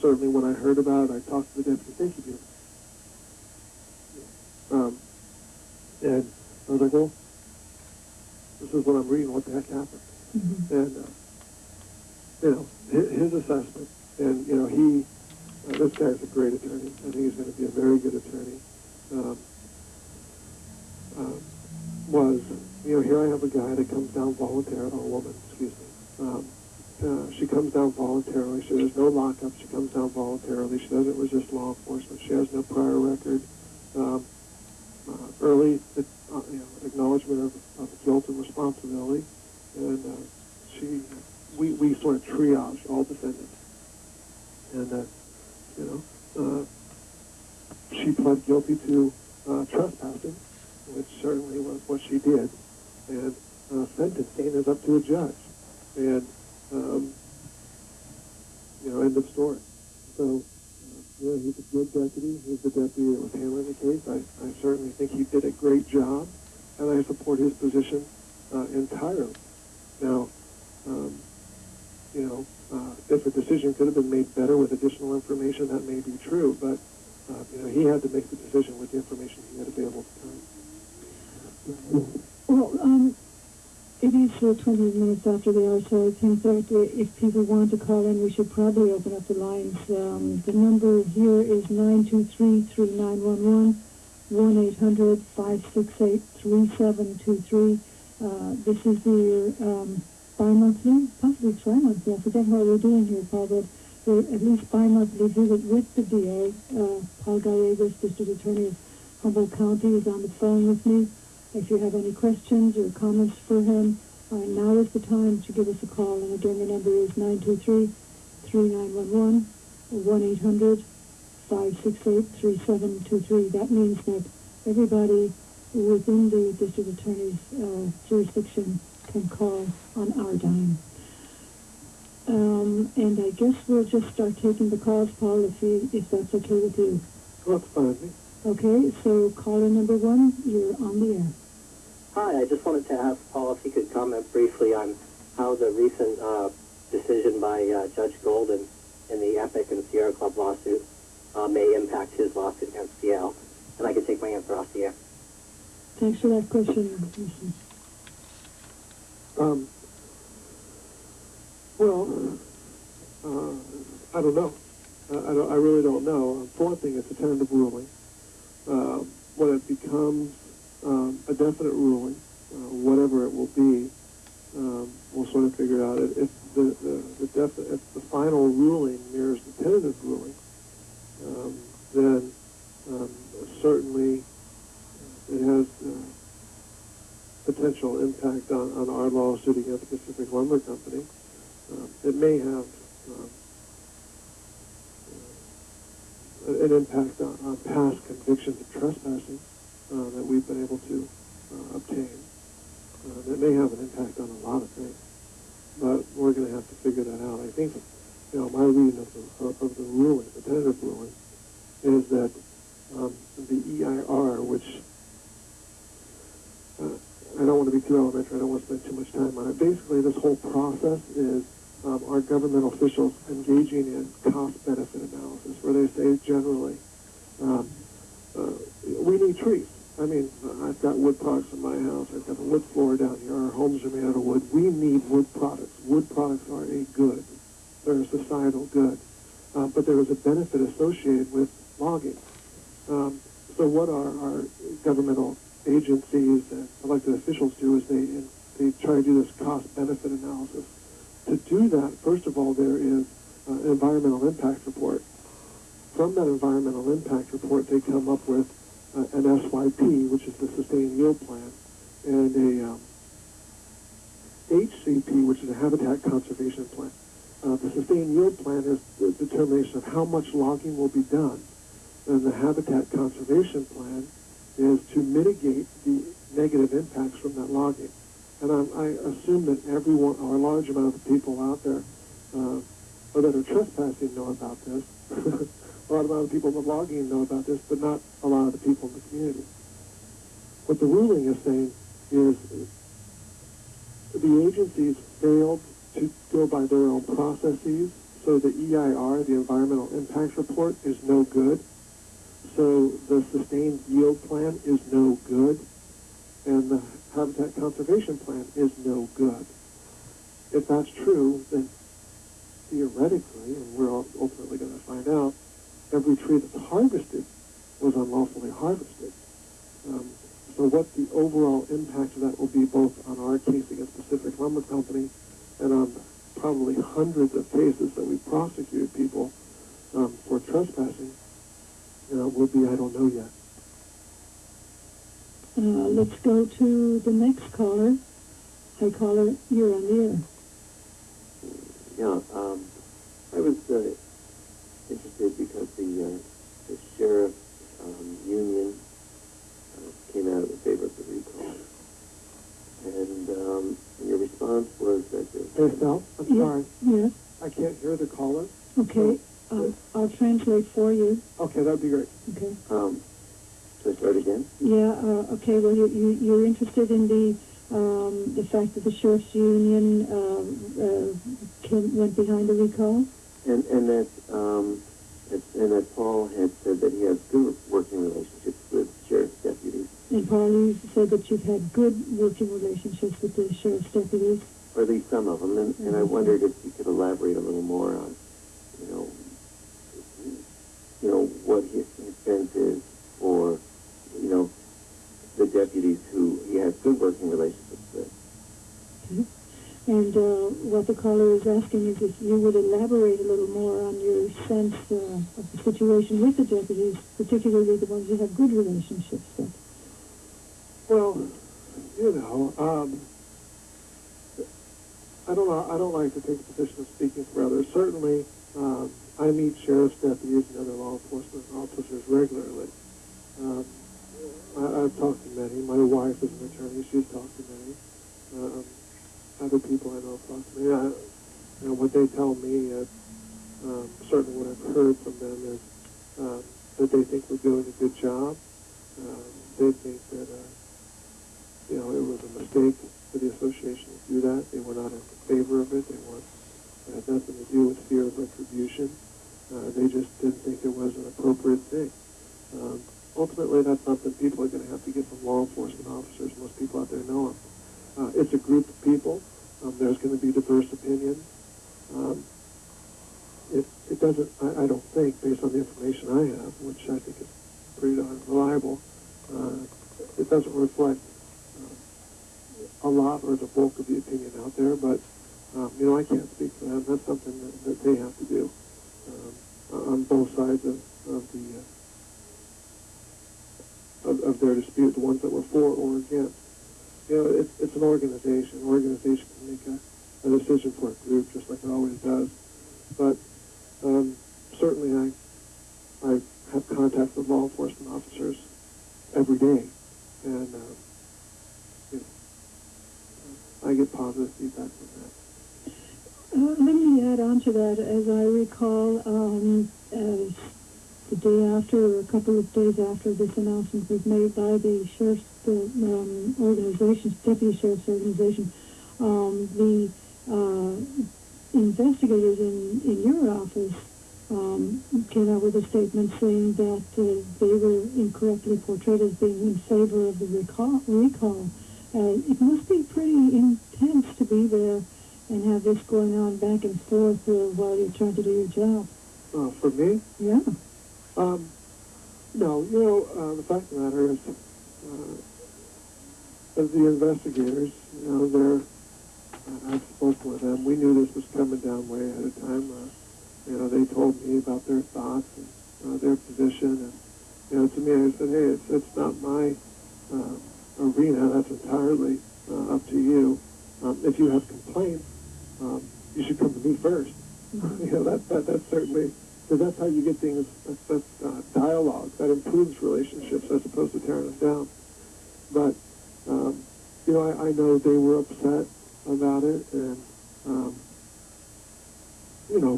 certainly when I heard about it, I talked to the deputy. Thank you, Jim. And I was like, well, this is what I'm reading. What the heck happened? Mm-hmm. And, his assessment, and, this guy's a great attorney. I think he's going to be a very good attorney. Was, here I have a guy that comes down voluntarily, or a woman, excuse me. She comes down voluntarily. There's no lockup. She comes down voluntarily. She doesn't resist law enforcement. She has no prior record. Early acknowledgement of guilt and responsibility. And we sort of triage all defendants. And, she pled guilty to trespassing, which certainly was what she did. And sentencing is up to a judge. And, end of story. So, he's a good deputy. He's the deputy that was handling the case. I certainly think he did a great job, and I support his position entirely. Now, if a decision could have been made better with additional information, that may be true, but, he had to make the decision with the information he had available at the time. Well, it is 20 minutes after the hour, so I think that if people want to call in, we should probably open up the lines. The number here is 923-3911, 1-800-568-3723. This is the bi-monthly, possibly tri-monthly. I forget what we're doing here, Paul, but at least bi-monthly visit with the DA. Paul Gallegos, District Attorney of Humboldt County, is on the phone with me. If you have any questions or comments for him, now is the time to give us a call. And again, the number is 923-3911, 1-800-568-3723. That means that everybody within the District Attorney's jurisdiction can call on our dime. And I guess we'll just start taking the calls, Paul, if that's okay with you. Well, that's fine with me. Okay, so caller number 1, you're on the air. Hi, I just wanted to ask Paul if he could comment briefly on how the recent decision by Judge Golden in the Epic and Sierra Club lawsuit may impact his lawsuit against CL. And I can take my answer off the air. Thanks for that question, Commissioner. I don't know. I really don't know. For one thing, it's a tentative ruling. When it becomes a definite ruling, whatever it will be, we'll sort of figure out it. If the final ruling mirrors the tentative ruling, then certainly it has potential impact on our lawsuit against Pacific Lumber Company. It may have an impact on past convictions of trespassing that we've been able to obtain. It may have an impact on a lot of things, but we're going to have to figure that out. I think, my reading of the ruling, the tentative ruling, is that the EIR, which I don't want to be too elementary, I don't want to spend too much time on it. Basically, this whole process is our government officials engaging in cost-benefit analysis, where they say generally, we need trees. I mean, I've got wood products in my house. I've got a wood floor down here. Our homes are made out of wood. We need wood products. Wood products are a good. They're a societal good. But there is a benefit associated with logging. So what our governmental agencies and elected officials do is they try to do this cost-benefit analysis. To do that, first of all, there is an environmental impact report. From that environmental impact report, they come up with an SYP, which is the Sustained Yield Plan, and a HCP, which is a Habitat Conservation Plan. The Sustained Yield Plan is the determination of how much logging will be done, and the Habitat Conservation Plan is to mitigate the negative impacts from that logging. And I assume that everyone, or a large amount of the people out there that are trespassing know about this. A lot of people that are logging know about this, but not a lot of the people in the community. What the ruling is saying is the agencies failed to go by their own processes, So the EIR, the Environmental Impact Report, is no good. So the Sustained Yield Plan is no good. And the Habitat Conservation Plan is no good. If that's true, then theoretically, and we're ultimately going to find out, every tree that's harvested was unlawfully harvested. So what the overall impact of that will be both on our case against Pacific Lumber Company and on probably hundreds of cases that we prosecuted people for trespassing will be, I don't know yet. Let's go to the next caller. Hi, caller, you're on the air. Yeah, I was interested because the sheriff union came out in favor of the recall, and your response was that Hey, Sal, I'm sorry. Yes. I can't hear the caller. Okay. I'll translate for you. Okay, that'd be great. Okay. should I start again? Yeah. Okay. Well, you're interested in the fact that the sheriff's union went behind the recall, and that Paul had said that he has good working relationships with sheriff's deputies, and Paul, you said that you've had good working relationships with the sheriff's deputies, or at least some of them, and I wondered if you could elaborate a little more on, what his sense is for, the deputies who he has good working relationships with. okay. And what the caller is asking is if you would elaborate a little more on your sense of the situation with the deputies, particularly the ones you have good relationships with. Well, I don't like to take the position of speaking for others. Certainly, I meet sheriff's deputies and other law enforcement officers regularly. I've talked to many. My wife is an attorney. She's talked to many. Other people I know have talked to me. What they tell me is, certainly what I've heard from them is that they think we're doing a good job. They think that, it was a mistake for the association to do that. They were not in favor of it. It had nothing to do with fear of retribution. They just didn't think it was an appropriate thing. Ultimately, that's something people are going to have to get from law enforcement officers. Most people out there know them. It's a group of people. There's going to be diverse opinions. It doesn't, I don't think, based on the information I have, which I think is pretty darn reliable, it doesn't reflect a lot or the bulk of the opinion out there, but, I can't speak for them. That's something that they have to do on both sides of their dispute, the ones that were for or against. It's an organization. An organization can make a decision for a group, just like it always does. But certainly I have contact with law enforcement officers every day, and I get positive feedback from that. Let me add on to that. As I recall, the day after, or a couple of days after this announcement was made by the sheriff's organization, deputy sheriff's organization, the investigators in your office came out with a statement saying that they were incorrectly portrayed as being in favor of the recall. It must be pretty intense to be there and have this going on back and forth while you're trying to do your job. For me? Yeah. No, the fact of the matter is, as the investigators, I've spoken with them. We knew this was coming down way ahead of time. They told me about their thoughts and their position, and to me, I said, hey, it's not my arena. That's entirely up to you. If you have complaints, you should come to me first. That's certainly, because that's how you get things. That's dialogue that improves relationships as opposed to tearing them down. But I know they were upset about it, and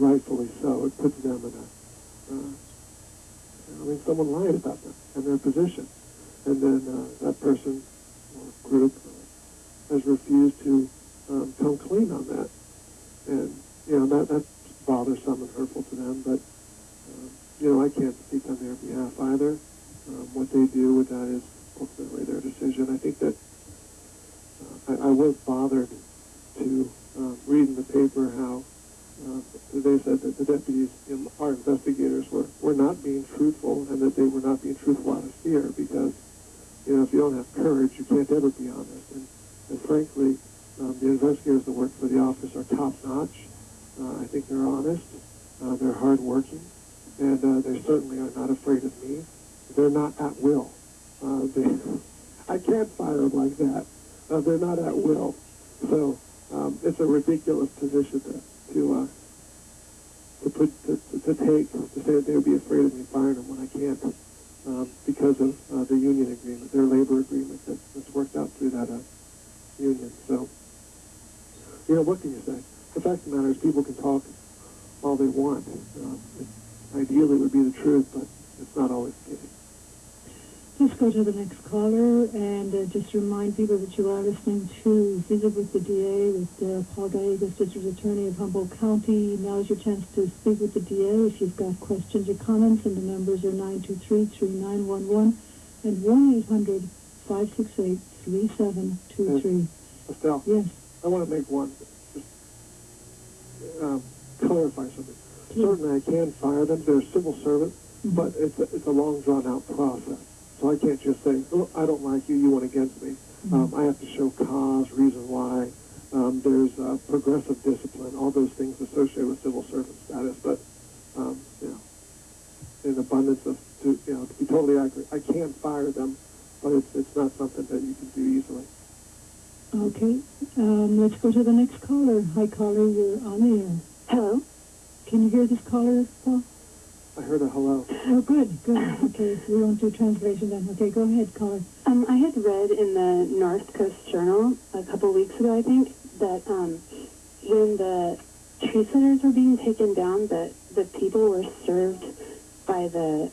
rightfully so. It puts them in someone lied about them and their position, and then that person or group has refused to come clean on that, and that's bothersome and hurtful to them, but, you know, I can't speak on their behalf either. What they do with that is ultimately their decision. I think that I was bothered to read in the paper how they said that the deputies, our investigators, were not being truthful, and that they were not being truthful out of fear, because, you know, if you don't have courage, you can't ever be honest. And frankly, the investigators that work for the office are top-notch. I think they're honest, they're hard-working, and they certainly are not afraid of me. They're not at will. I can't fire them like that. They're not at will. So it's a ridiculous position to take, to say that they would be afraid of me firing them when I can't, because of the union agreement, their labor agreement that's worked out through that union. So, you know, what can you say? The fact of the matter is, people can talk all they want. Ideally, it would be the truth, but it's not always the case. Let's go to the next caller, and just remind people that you are listening to Visit with the DA with Paul Gallegos, District Attorney of Humboldt County. Now is your chance to speak with the DA if you've got questions or comments, and the numbers are 923-3911 and 1-800-568-3723. Estelle? Yes. I want to make one, just clarify something. Certainly I can fire them. They're civil servants, but it's a long, drawn-out process. So I can't just say, oh, I don't like you, you went against me. I have to show cause, reason why. There's progressive discipline, all those things associated with civil servant status. But, you know, in abundance of, to be totally accurate, I can fire them, but it's not something that you can do easily. Okay. Let's go to the next caller. Hi, caller. You're on the air. Hello. Can you hear this caller, Paul? I heard a hello. Oh, good. Okay, we won't do translation then. Okay, go ahead, caller. I had read in the North Coast Journal a couple weeks ago, I think, that when the tree sitters were being taken down, that the people were served by the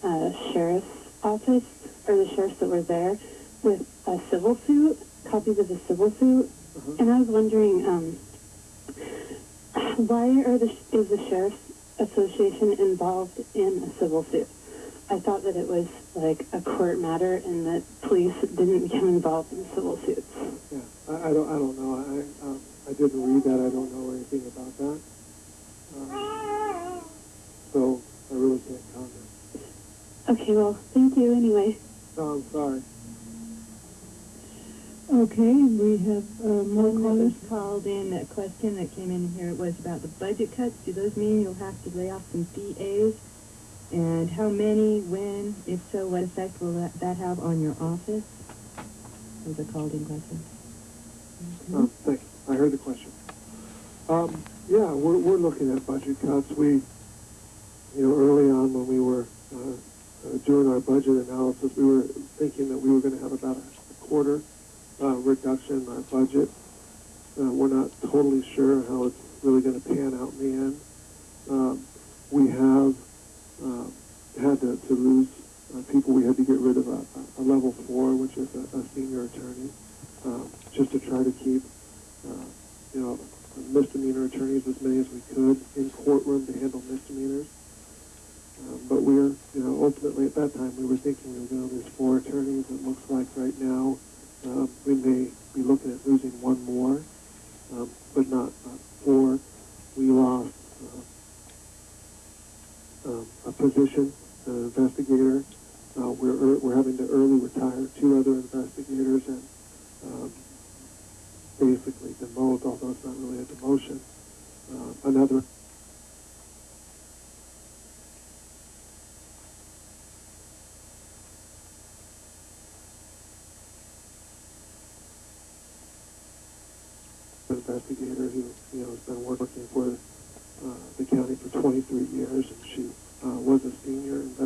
sheriff's office, or the sheriffs that were there, with a civil suit, copies of the civil suit. And I was wondering, why is the Sheriff's Association involved in a civil suit? I thought that it was like a court matter and that police didn't become involved in civil suits. Yeah, I don't know. I didn't read that. I don't know anything about that. So I really can't comment. Okay, well, thank you anyway. No, I'm sorry. Okay, we have more callers. Called in a question that came in here. It was about the budget cuts. Do those mean you'll have to lay off some DAs? And how many, when, if so, what effect will that have on your office? That was a called-in question. Thank you. I heard the question. Yeah, we're looking at budget cuts. We, early on when we were doing our budget analysis, we were thinking that we were going to have about a quarter reduction in our budget. We're not totally sure how it's really going to pan out in the end. We have had to lose people. We had to get rid of a level 4, which is a senior attorney, just to try to keep, misdemeanor attorneys, as many as we could, in courtroom to handle misdemeanors. But we're, ultimately at that time we were thinking we were going to lose 4 attorneys. It looks like right now we may be looking at losing 1 more, but not 4. We lost a position, an investigator. We're having to early retire 2 other investigators, and basically demote, although it's not really a demotion. Another investigator who, has been working for the county for 23 years, and she was a senior investigator.